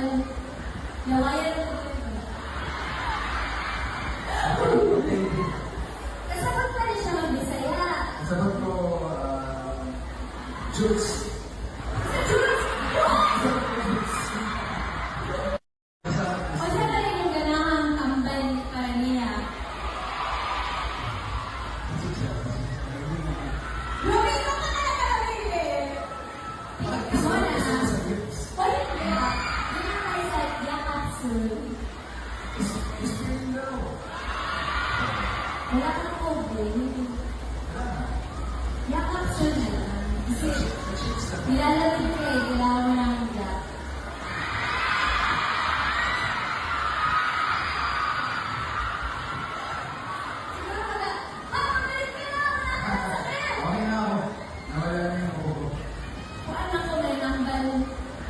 Nawayan ko. Kasagot pa rin siya mag-Bisaya. Sagot ko, Jukes.